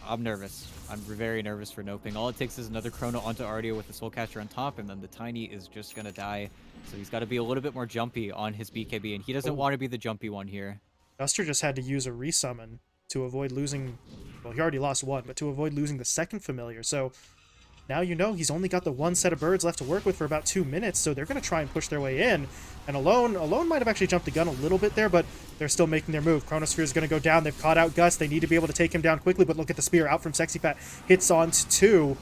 I'm nervous. I'm very nervous for NoPing. All it takes is another Chrono onto Ardio with the Soul Catcher on top, and then the Tiny is just going to die. So he's got to be a little bit more jumpy on his BKB, and he doesn't want to be the jumpy one here. Duster just had to use a resummon to avoid losing... Well, he already lost one, but to avoid losing the second familiar, so... Now he's only got the one set of birds left to work with for about 2 minutes, so they're going to try and push their way in. And Alone might have actually jumped the gun a little bit there, but they're still making their move. Chronosphere is going to go down. They've caught out Gus. They need to be able to take him down quickly, but look at the spear out from Sexy Fat. Hits on to 2.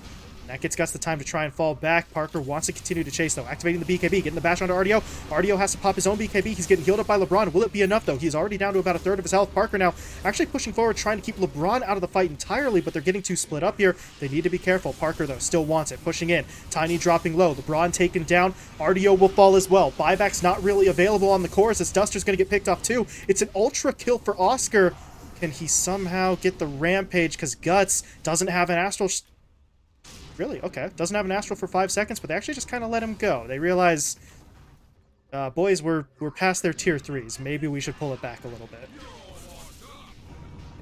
That gets Gus the time to try and fall back. Parker wants to continue to chase, though. Activating the BKB, getting the bash onto Ardio. Ardio has to pop his own BKB. He's getting healed up by LeBron. Will it be enough, though? He's already down to about a third of his health. Parker now actually pushing forward, trying to keep LeBron out of the fight entirely, but they're getting too split up here. They need to be careful. Parker, though, still wants it. Pushing in. Tiny dropping low. LeBron taken down. Ardio will fall as well. Buyback's not really available on the course as Duster's going to get picked off, too. It's an ultra kill for Oscar. Can he somehow get the Rampage? Because Guts doesn't have an Astral... Really? Okay. Doesn't have an Astral for 5 seconds, but they actually just kind of let him go. They realize, boys, we're past their tier 3s. Maybe we should pull it back a little bit.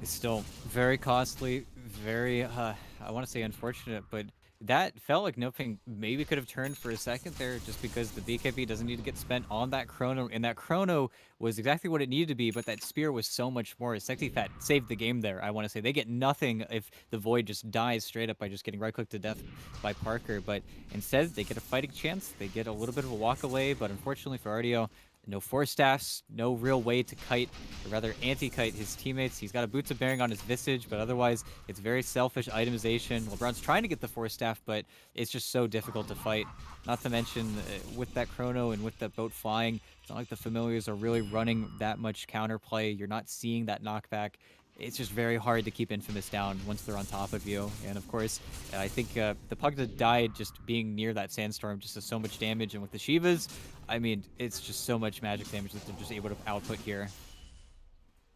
It's still very costly, very, I want to say unfortunate, but that felt like NoPing maybe could have turned for a second there just because the BKB doesn't need to get spent on that Chrono, and that Chrono was exactly what it needed to be, but that Spear was so much more. Sexy Fat saved the game there, I want to say. They get nothing if the Void just dies straight up by just getting right-clicked to death by Parker, but instead they get a fighting chance, they get a little bit of a walk away, but unfortunately for Ardio, no force staffs, no real way to kite, or rather anti-kite his teammates. He's got a Boots of Bearing on his Visage, but otherwise it's very selfish itemization. LeBron's trying to get the force staff, but it's just so difficult to fight. Not to mention, with that chrono and with that boat flying, it's not like the familiars are really running that much counterplay. You're not seeing that knockback. It's just very hard to keep Infamous down once they're on top of you. And of course, I think the Pug that died just being near that sandstorm just does so much damage. And with the Shivas, I mean, it's just so much magic damage that they're just able to output here.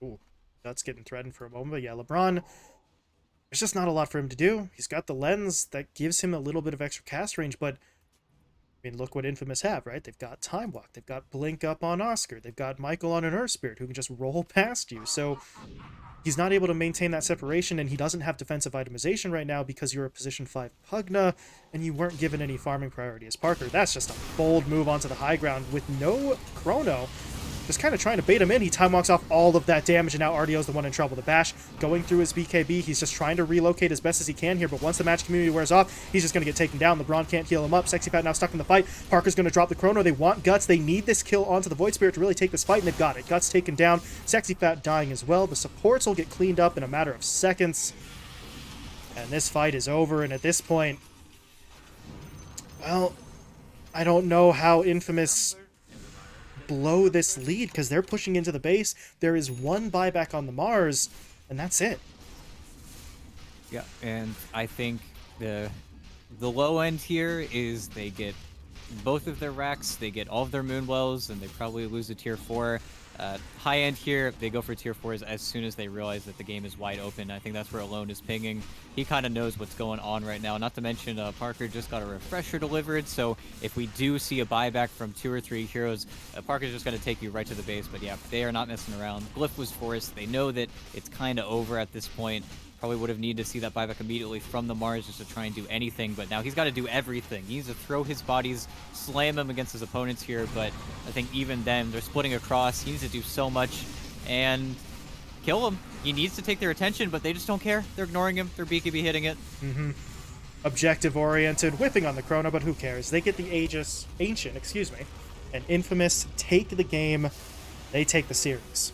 Ooh, that's getting threatened for a moment. But yeah, LeBron, there's just not a lot for him to do. He's got the lens that gives him a little bit of extra cast range, but I mean, look what Infamous have, right? They've got Time Walk, they've got Blink up on Oscar, they've got Michael on an Earth Spirit who can just roll past you. So he's not able to maintain that separation, and he doesn't have defensive itemization right now because you're a position 5 Pugna, and you weren't given any farming priority as Parker. That's just a bold move onto the high ground with no chrono. Just kind of trying to bait him in. He time walks off all of that damage, and now RDO's the one in trouble. The Bash going through his BKB. He's just trying to relocate as best as he can here, but once the match community wears off, he's just going to get taken down. LeBron can't heal him up. Sexy Pat now stuck in the fight. Parker's going to drop the chrono. They want Guts. They need this kill onto the Void Spirit to really take this fight, and they've got it. Guts taken down. Sexy Pat dying as well. The supports will get cleaned up in a matter of seconds, and this fight is over. And at this point, well, I don't know how Infamous blow this lead because they're pushing into the base. There is one buyback on the Mars, and that's it. Yeah, and I think the low end here is they get both of their racks, they get all of their Moonwells, and they probably lose a tier 4. High end here, they go for tier 4s as soon as they realize that the game is wide open. I think that's where Alone is pinging. He kind of knows what's going on right now. Not to mention, Parker just got a refresher delivered, so if we do see a buyback from 2 or 3 heroes, Parker's just going to take you right to the base. But yeah, they are not messing around. Glyph was forced. They know that it's kind of over at this point. Probably would have needed to see that buyback immediately from the Mars just to try and do anything, but now he's got to do everything. He needs to throw his bodies, slam him against his opponents here, but I think even then, they're splitting across. He needs to do so much and kill him. He needs to take their attention, but they just don't care. They're ignoring him. They're BKB hitting it. Objective-oriented, whipping on the chrono, but who cares? They get the Ancient, and Infamous take the game. They take the series.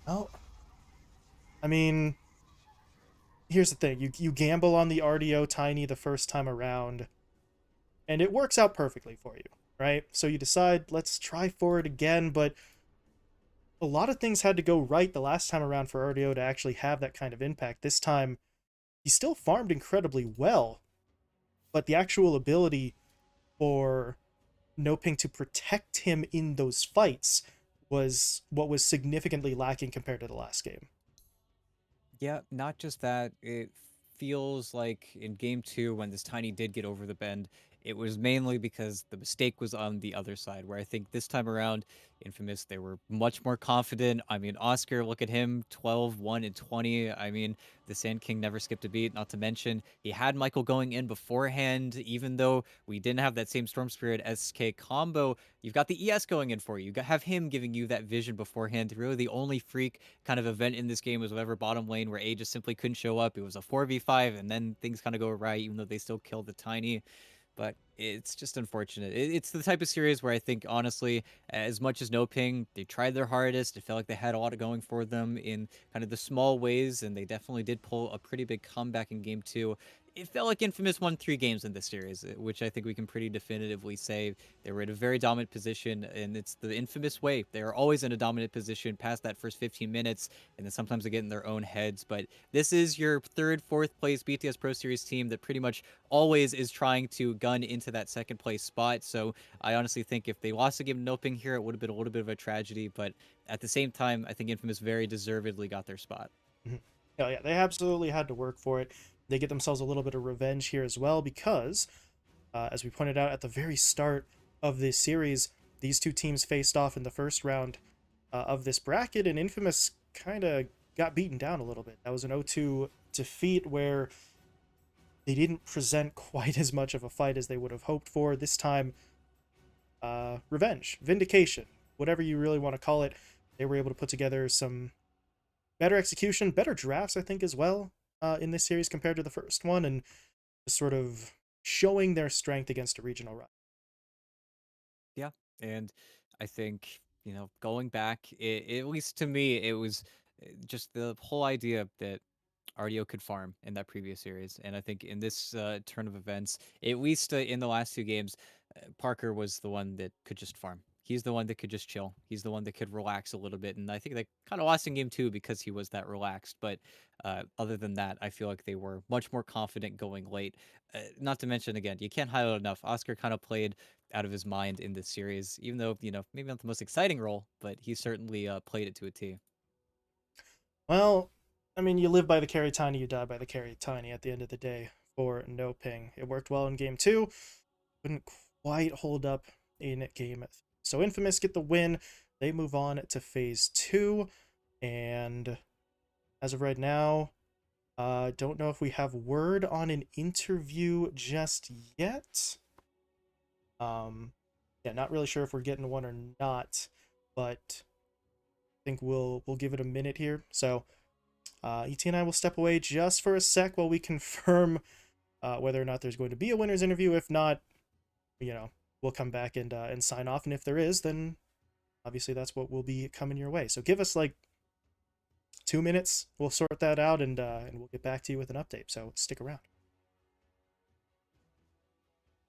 Well, I mean, here's the thing. You gamble on the RDO Tiny the first time around, and it works out perfectly for you, right? So you decide, let's try for it again, but a lot of things had to go right the last time around for RDO to actually have that kind of impact. This time, he still farmed incredibly well, but the actual ability for NoPing to protect him in those fights was what was significantly lacking compared to the last game. Yeah, not just that. It feels like in game 2, when this Tiny did get over the bend, it was mainly because the mistake was on the other side, where I think this time around, Infamous, they were much more confident. I mean, Oscar, look at him, 12, 1, and 20. I mean, the Sand King never skipped a beat, not to mention he had Michael going in beforehand, even though we didn't have that same Storm Spirit SK combo. You've got the ES going in for you. You have him giving you that vision beforehand. Really, the only freak kind of event in this game was whatever bottom lane where A just simply couldn't show up. It was a 4v5, and then things kind of go awry, even though they still killed the Tiny. But it's just unfortunate. It's the type of series where I think, honestly, as much as NoPing, they tried their hardest. It felt like they had a lot going for them in kind of the small ways, and they definitely did pull a pretty big comeback in game 2. It felt like Infamous won 3 games in this series, which I think we can pretty definitively say they were in a very dominant position, and it's the Infamous way. They are always in a dominant position past that first 15 minutes, and then sometimes they get in their own heads. But this is your 3rd, 4th place BTS Pro Series team that pretty much always is trying to gun into that 2nd place spot. So I honestly think if they lost the game to NoPing here, it would have been a little bit of a tragedy. But at the same time, I think Infamous very deservedly got their spot. Yeah, they absolutely had to work for it. They get themselves a little bit of revenge here as well because, as we pointed out at the very start of this series, these two teams faced off in the first round of this bracket, and Infamous kind of got beaten down a little bit. That was an 0-2 defeat where they didn't present quite as much of a fight as they would have hoped for. This time, revenge, vindication, whatever you really want to call it. They were able to put together some better execution, better drafts, I think, as well, in this series compared to the first one, and just sort of showing their strength against a regional rival. Yeah, and I think, going back, at least to me, it was just the whole idea that RDO could farm in that previous series, and I think in this turn of events, at least in the last two games, Parker was the one that could just farm. He's the one that could just chill. He's the one that could relax a little bit, and I think they kind of lost in game two because he was that relaxed. But other than that, I feel like they were much more confident going late. Not to mention, again, you can't highlight enough. Oscar kind of played out of his mind in this series, even though maybe not the most exciting role, but he certainly played it to a T. Well, I mean, you live by the carry tiny, you die by the carry tiny at the end of the day for no ping. It worked well in game two, couldn't quite hold up in game three. So Infamous get the win. They move on to phase two, and as of right now, don't know if we have word on an interview just yet. Yeah, not really sure if we're getting one or not, but I think we'll give it a minute here. So ET and I will step away just for a sec while we confirm whether or not there's going to be a winner's interview. If not, you know, we'll come back and sign off. And if there is, then obviously that's what will be coming your way. So give us like 2 minutes. We'll sort that out and we'll get back to you with an update. So stick around.